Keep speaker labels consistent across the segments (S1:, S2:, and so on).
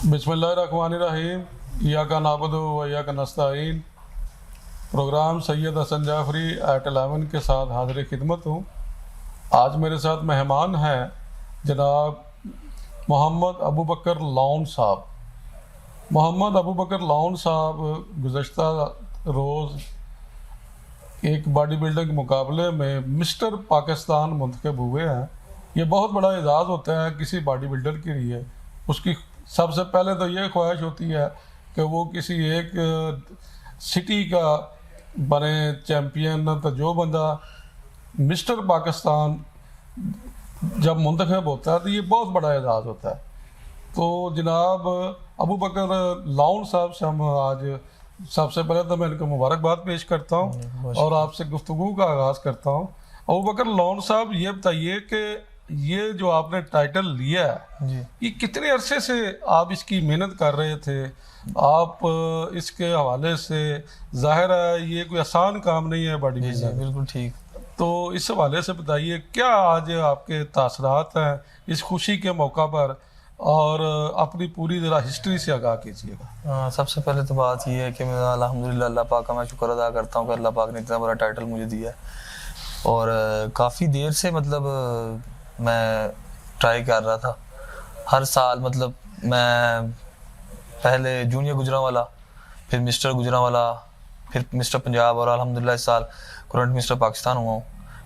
S1: बिस्मिल्लाहिर्रहमानिर्रहीम। इय्याका नअबुदु व इय्याका नस्तईन। Programme Syed Hasan Jafri eight 11 के साथ हाजिर खिदमत हूँ। आज मेरे साथ मेहमान हैं जनाब मोहम्मद अबू बकर लॉन साहब। मोहम्मद अबू बकर लॉन साहब गुज़श्ता रोज़ एक बॉडी बिल्डिंग मुकाबले में मिस्टर पाकिस्तान मुंतखब हुए हैं। ये बहुत बड़ा एजाज़ होता है किसी बॉडी बिल्डर के लिए। उसकी सबसे पहले तो ये ख्वाहिश होती है कि वो किसी एक सिटी का बने चैम्पियन। तो जो बंदा मिस्टर पाकिस्तान जब मुंतखब होता है तो ये बहुत बड़ा एजाज़ होता है। तो जनाब अबू बकर लॉन साहब से हम आज सबसे पहले तो मैं इनको मुबारकबाद पेश करता हूँ और आपसे गुफ्तगू का आगाज़ करता हूँ। अबू बकर लॉन साहब, ये बताइए कि ये जो आपने टाइटल लिया है
S2: जी,
S1: ये कितने अरसे से आप इसकी मेहनत कर रहे थे? आप इसके हवाले से जाहिर है ये कोई आसान काम नहीं है बॉडी
S2: जी,
S1: बिल्डर।
S2: बिल्कुल ठीक।
S1: तो इस हवाले से बताइए क्या आज आपके तासरात हैं इस खुशी के मौका पर, और अपनी पूरी ज़रा हिस्ट्री से आगाह कीजिएगा।
S2: सबसे पहले तो बात ये है कि मैं अल्हम्दुलिल्लाह अल्लाह पाक का मैं शुक्र अदा करता हूँ कि अल्लाह पाक ने इतना बड़ा टाइटल मुझे दिया है। और काफ़ी देर से मैं ट्राई कर रहा था हर साल। मैं पहले जूनियर गुजरांवाला, फिर मिस्टर गुजरांवाला, फिर मिस्टर पंजाब और अल्हम्दुलिल्लाह इस साल करंट मिस्टर पाकिस्तान हुआ हूँ।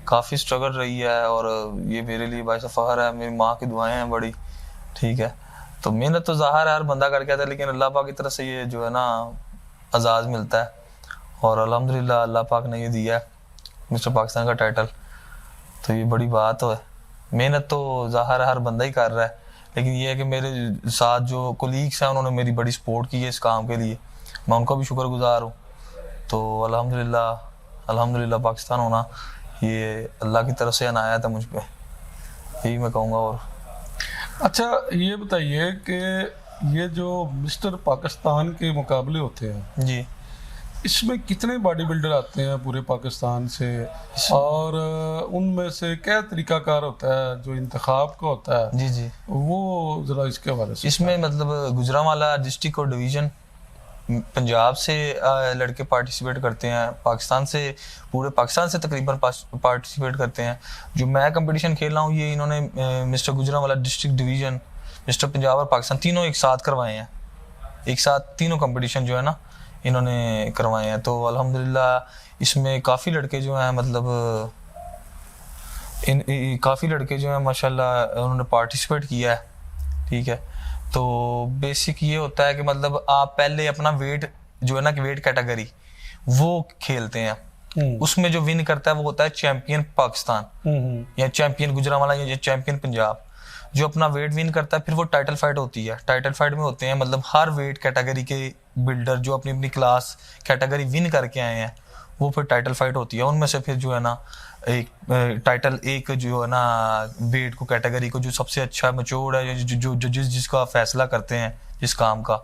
S2: काफ़ी स्ट्रगल रही है और ये मेरे लिए बाइस फ़ख्र है। मेरी माँ की दुआएं हैं बड़ी, ठीक है। तो मेहनत तो ज़ाहिर है हर बंदा करके आता है, लेकिन अल्लाह पाक की तरफ से ये जो है ना एजाज़ मिलता है। और अल्हम्दुलिल्लाह अल्लाह पाक ने ये दिया है मिस्टर पाकिस्तान का टाइटल, तो ये बड़ी बात है। मेहनत तो ज़ाहिर है हर बंदा ही कर रहा है, लेकिन ये है कि मेरे साथ जो कोलीग्स हैं उन्होंने मेरी बड़ी सपोर्ट की है इस काम के लिए। मैं उनका भी शुक्रगुजार हूँ। तो अल्हम्दुलिल्लाह पाकिस्तान होना ये अल्लाह की तरफ से अनायत है मुझ पर, यही मैं कहूँगा। और
S1: अच्छा ये बताइए कि ये जो मिस्टर पाकिस्तान के मुकाबले होते हैं
S2: जी,
S1: इसमें कितने बॉडी बिल्डर आते हैं पूरे पाकिस्तान से, और उनमें से क्या तरीकाकार होता है जो इंतखाब का होता है?
S2: जी, जी।
S1: वो ज़रा इसके हवाले से।
S2: इसमें गुजरांवाला डिस्ट्रिक्ट और डिवीज़न पंजाब से लड़के पार्टिसिपेट करते हैं। पूरे पाकिस्तान से तकरीबन पार्टिसिपेट करते हैं। जो मैं कंपटीशन खेल रहा हूँ ये इन्होंने mister Gujranwala district division, mister Punjab और पाकिस्तान तीनों एक साथ करवाए हैं। एक साथ तीनों कंपटीशन जो है ना इन्होंने करवाए हैं। तो अल्हम्दुलिल्लाह इसमें काफ़ी लड़के जो हैं काफ़ी लड़के जो हैं माशाल्लाह उन्होंने पार्टिसिपेट किया है, ठीक है। तो बेसिक ये होता है कि आप पहले अपना वेट जो है ना कि वेट कैटेगरी वो खेलते हैं। उसमें जो विन करता है वो होता है चैंपियन पाकिस्तान या चैंपियन गुजरांवाला या चैंपियन पंजाब। जो अपना वेट विन करता है फिर वो टाइटल फाइट होती है। टाइटल फाइट में होते हैं हर वेट कैटेगरी के बिल्डर जो अपनी अपनी क्लास कैटेगरी विन करके आए हैं, वो फिर टाइटल फाइट होती है। उनमें से फिर जो है ना एक टाइटल एक जो है ना वेट को कैटेगरी को जो सबसे अच्छा मैच्योर्ड है, जो जजेस जिसका फैसला करते हैं जिस काम का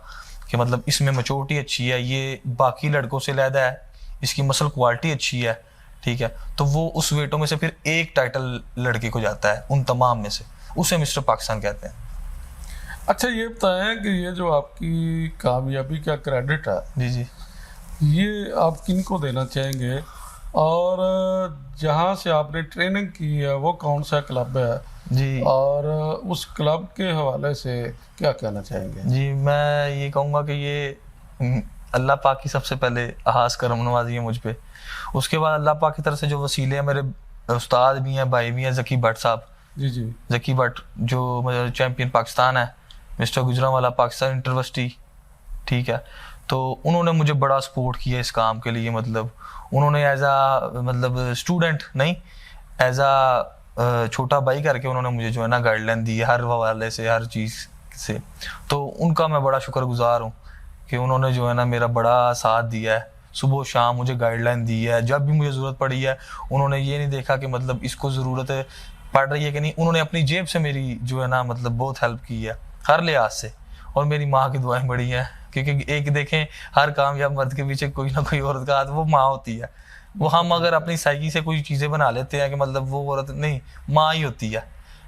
S2: कि इसमें मैच्योरिटी अच्छी है, ये बाकी लड़कों से अलहदा है, इसकी मसल क्वालिटी अच्छी है, ठीक है। तो वो उस वेटों में से फिर एक टाइटल लड़के को जाता है उन तमाम में से, उसे मिस्टर पाकिस्तान कहते हैं।
S1: अच्छा ये बताएं कि ये जो आपकी कामयाबी का क्रेडिट है
S2: जी, जी,
S1: ये आप किन को देना चाहेंगे, और जहाँ से आपने ट्रेनिंग की है वो कौन सा क्लब है
S2: जी,
S1: और उस क्लब के हवाले से क्या कहना चाहेंगे?
S2: जी। मैं ये कहूँगा कि ये अल्लाह पाक की सबसे पहले खास करम नवाजी है मुझ पे। उसके बाद अल्लाह पाक की तरफ से जो वसीले हैं, मेरे उस्ताद भी हैं, भाई भी हैं, ज़की भट्ट साहब।
S1: जी, जी।
S2: ज़की भट्ट जो चैम्पियन पाकिस्तान है, मिस्टर गुजरांवाला पाकिस्तान यूनिवर्सिटी, ठीक है। तो उन्होंने मुझे बड़ा सपोर्ट किया इस काम के लिए। उन्होंने एज आ स्टूडेंट नहीं, एज आ छोटा भाई करके उन्होंने मुझे जो है ना गाइडलाइन दी हर हवाले से, हर चीज़ से। तो उनका मैं बड़ा शुक्रगुजार हूँ कि उन्होंने जो है ना मेरा बड़ा साथ दिया है, सुबह शाम मुझे गाइडलाइन दी है। जब भी मुझे ज़रूरत पड़ी है उन्होंने ये नहीं देखा कि इसको ज़रूरत है पड़ रही है कि नहीं, उन्होंने अपनी जेब से मेरी जो है ना बहुत हेल्प की है हर लिहाज से। और मेरी माँ की दुआएं बड़ी हैं, क्योंकि एक देखें हर कामयाब मर्द के पीछे कोई ना कोई औरत का हाथ, वो माँ होती है। वो हम अगर अपनी साइकी से कोई चीज़ें बना लेते हैं कि वो औरत नहीं, माँ ही होती है।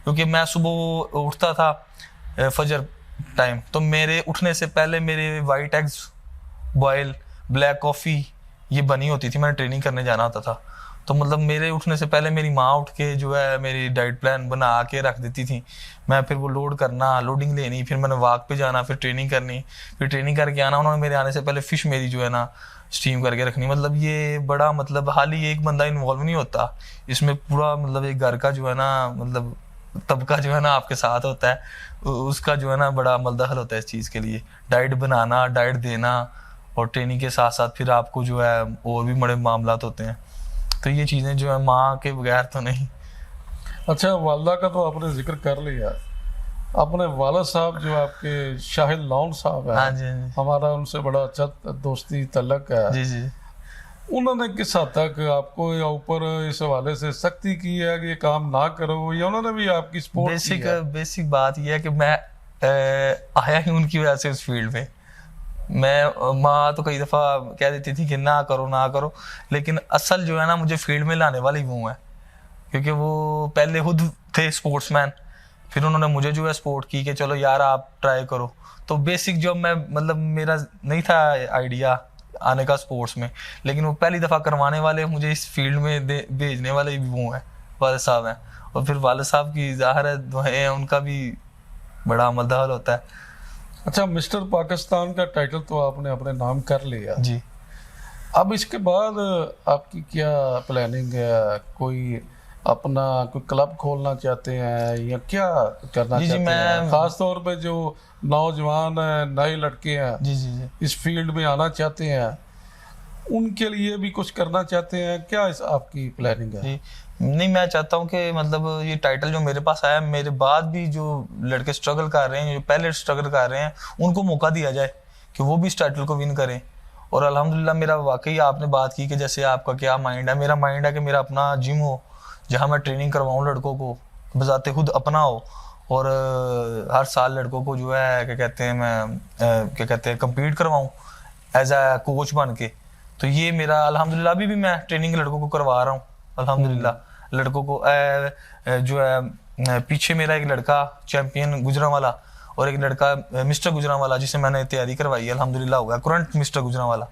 S2: क्योंकि मैं सुबह उठता था फजर टाइम, तो मेरे उठने से पहले मेरे white eggs boil, black coffee ये बनी होती थी, मैंने ट्रेनिंग करने जाना होता था। तो मतलब मेरे उठने से पहले मेरी माँ उठ के जो है मेरी डाइट प्लान बना के रख देती थी। मैं फिर वो लोड करना, लोडिंग लेनी, फिर मैंने वॉक पे जाना, फिर ट्रेनिंग करनी, फिर ट्रेनिंग करके आना। उन्होंने मेरे आने से पहले फ़िश मेरी जो है ना स्टीम करके रखनी। मतलब ये बड़ा मतलब हाल ही एक बंदा इन्वॉल्व नहीं होता इसमें, पूरा मतलब एक घर का जो है ना मतलब तबका जो है ना आपके साथ होता है, उसका जो है ना बड़ा मलदखल होता है इस चीज़ के लिए। डाइट बनाना, डाइट देना, और ट्रेनिंग के साथ साथ फिर आपको जो है और भी बड़े मामलात होते हैं। तो ये चीज़ें जो है माँ के बगैर तो नहीं।
S1: अच्छा, वालदा का तो आपने जिक्र कर लिया। अपने वालिद साहब जो आपके शाहिद लॉन साहब हैं,
S2: हाँ जी, हाँ जी,
S1: हमारा उनसे बड़ा अच्छा दोस्ती तल्लक है।
S2: जी जी।
S1: उन्होंने किस हद तक आपको या ऊपर इस हवाले से सख्ती की है कि ये काम ना करो, या उन्होंने भी आपकी सपोर्ट की है?
S2: बेसिक बात यह है कि मैं आया ही उनकी वजह से उस फील्ड में। मैं माँ तो कई दफ़ा कह देती थी कि ना करो ना करो, लेकिन असल जो है ना मुझे फील्ड में लाने वाली वो है, क्योंकि वो पहले खुद थे स्पोर्ट्समैन, फिर उन्होंने मुझे जो है सपोर्ट की कि चलो यार आप ट्राई करो। तो बेसिक जो मैं मतलब मेरा नहीं था आइडिया आने का स्पोर्ट्स में, लेकिन वो पहली दफ़ा करवाने वाले मुझे इस फील्ड में भेजने वाले भी वो हैं, वालिद साहब हैं। और फिर वालिद साहब की ज़ाहिर है दुआएं हैं, उनका भी बड़ा मदद होता है।
S1: अच्छा, मिस्टर पाकिस्तान का टाइटल तो आपने अपने नाम कर लिया
S2: जी।
S1: अब इसके बाद आपकी क्या प्लानिंग है? कोई अपना कोई क्लब खोलना चाहते हैं या क्या करना
S2: जी जी,
S1: चाहते हैं?
S2: मैं
S1: खास तौर पे जो नौजवान हैं, नए लड़के हैं,
S2: जी जी जी
S1: इस फील्ड में आना चाहते हैं, उनके लिए भी कुछ करना चाहते हैं क्या? इस आपकी प्लानिंग है?
S2: जी। नहीं, मैं चाहता हूँ कि मतलब ये टाइटल जो मेरे पास आया, मेरे बाद भी जो लड़के स्ट्रगल कर रहे हैं, जो पहले स्ट्रगल कर रहे हैं, उनको मौका दिया जाए कि वो भी इस टाइटल को विन करें। और अल्हम्दुलिल्लाह मेरा वाकई आपने बात की कि जैसे आपका क्या माइंड है, मेरा माइंड है कि मेरा अपना जिम हो जहाँ मैं ट्रेनिंग करवाऊँ लड़कों को, बजाते खुद अपना हो, और हर साल लड़कों को जो है क्या कहते हैं मैं क्या कहते हैं कम्पीट करवाऊँ एज अ कोच बन के। तो ये मेरा अल्हम्दुलिल्लाह अभी भी मैं ट्रेनिंग लड़कों को करवा रहा हूँ अल्हम्दुलिल्लाह। लड़कों को जो है पीछे मेरा एक लड़का चैंपियन गुजरांवाला और एक लड़का मिस्टर गुजरांवाला जिसे मैंने तैयारी करवाई अल्हम्दुलिल्लाह हो गया करंट मिस्टर गुजरांवाला।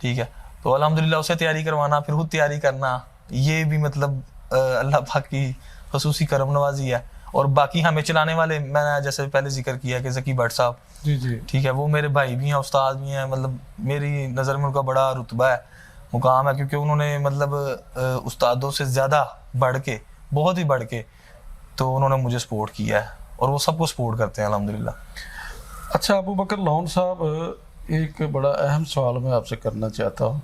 S2: ठीक है, तो अल्हम्दुलिल्लाह उसे तैयारी करवाना, फिर खुद तैयारी करना, ये भी मतलब अल्लाह पाक की खसूसी करम नवाजी है। और बाकी हमें चलाने वाले मैंने जैसे पहले जिक्र किया कि ज़की भट्ट साहब,
S1: जी जी,
S2: ठीक है, वो मेरे भाई भी हैं, उस्ताद भी हैं, मतलब मेरी नज़र में उनका बड़ा रुतबा है, मुकाम है, क्योंकि उन्होंने मतलब उस्तादों से ज़्यादा बढ़ के, बहुत ही बढ़ के, तो उन्होंने मुझे सपोर्ट किया है और वो सबको सपोर्ट करते हैं अल्हम्दुलिल्लाह।
S1: अच्छा अबू बकर लॉन साहब, एक बड़ा अहम सवाल मैं आपसे करना चाहता हूँ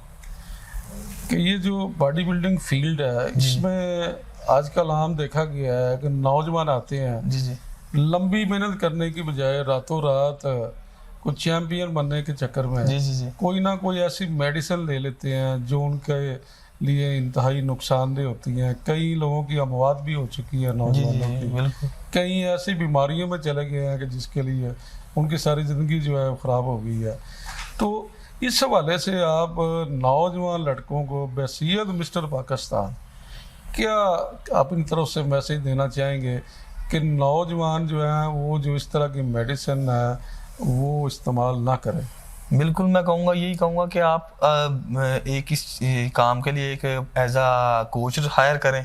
S1: कि ये जो बॉडी बिल्डिंग फील्ड है, इसमें आजकल आम देखा गया है कि नौजवान आते हैं,
S2: जी जी
S1: लंबी मेहनत करने की बजाय रातों रात कुछ चैंपियन बनने के चक्कर में
S2: जी जी जी
S1: कोई ना कोई ऐसी मेडिसिन ले लेते हैं जो उनके लिए इंतहाई नुकसानदेह होती हैं। कई लोगों की अमवात भी हो चुकी है
S2: जी
S1: नौजवानों
S2: जी
S1: की।
S2: बिल्कुल।
S1: कई ऐसी बीमारियों में चले गए हैं कि जिसके लिए उनकी सारी ज़िंदगी जो है ख़राब हो गई है। तो इस हवाले से आप नौजवान लड़कों को बहसीयत मिस्टर पाकिस्तान क्या आप इन तरफ से मैसेज देना चाहेंगे कि नौजवान जो है वो जो इस तरह की मेडिसिन है वो इस्तेमाल ना करें?
S2: बिल्कुल, मैं कहूँगा यही कहूँगा कि आप एक इस काम के लिए एक एज आ कोच हायर करें,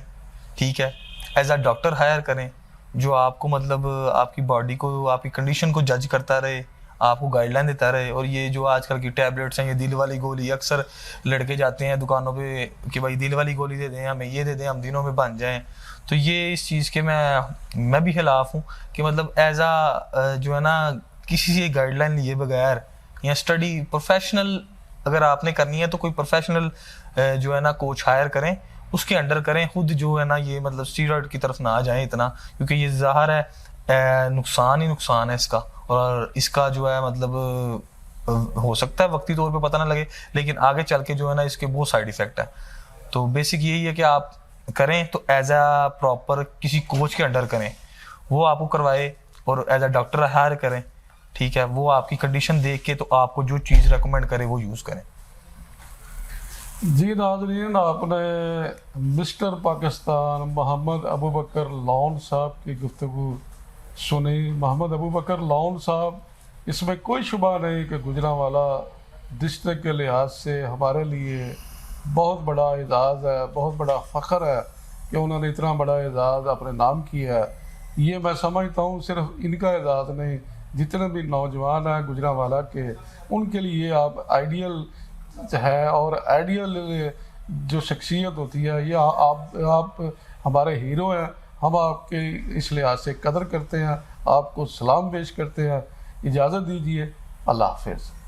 S2: ठीक है, एज आ डॉक्टर हायर करें, जो आपको मतलब आपकी बॉडी को, आपकी कंडीशन को जज करता रहे, आपको गाइडलाइन देता रहे। और ये जो आजकल की टैबलेट्स हैं, ये दिल वाली गोली, अक्सर लड़के जाते हैं दुकानों पे कि भाई दिल वाली गोली दे दें हमें, ये दे दें, हम दिनों में बन जाएं। तो ये इस चीज़ के मैं भी खिलाफ हूँ कि मतलब एज आ जो है ना किसी से गाइडलाइन लिए बगैर या स्टडी प्रोफेशनल अगर आपने करनी है तो कोई प्रोफेशनल जो है ना कोच हायर करें, उसके अंडर करें, खुद जो है ना ये मतलब स्टीरॉयड की तरफ ना आ जाए इतना, क्योंकि ये ज़ाहिर है नुकसान ही नुकसान है इसका। और इसका जो है मतलब हो सकता है वक्ती तौर पे पता ना लगे, लेकिन आगे चल के जो है ना इसके बहुत साइड इफ़ेक्ट है। तो बेसिक यही है कि आप करें तो एज आ प्रॉपर किसी कोच के अंडर करें, वो आपको करवाए, और एज आ डॉक्टर हायर करें, ठीक है, वो आपकी कंडीशन देख के तो आपको जो चीज़ रेकमेंड करे वो यूज़ करें।
S1: जी नाज़रीन, आपने मिस्टर पाकिस्तान मोहम्मद अबू बकर लॉन साहब की गुफ्तगू सुनी। मोहम्मद अबू बकर लॉन साहब, इसमें कोई शुबा नहीं कि गुजरांवाला डिस्ट्रिक्ट के लिहाज से हमारे लिए बहुत बड़ा एजाज़ है, बहुत बड़ा फ़ख्र है कि उन्होंने इतना बड़ा एजाज़ अपने नाम किया है। ये मैं समझता हूँ सिर्फ इनका एजाज़ नहीं, जितने भी नौजवान हैं गुजरांवाला के, उनके लिए आप आइडियल है। और आइडियल जो शख्सियत होती है, ये आप हमारे हीरो हैं। हम आपके इस लिहाज से कदर करते हैं, आपको सलाम पेश करते हैं। इजाज़त दीजिए, अल्लाह हाफ़िज़।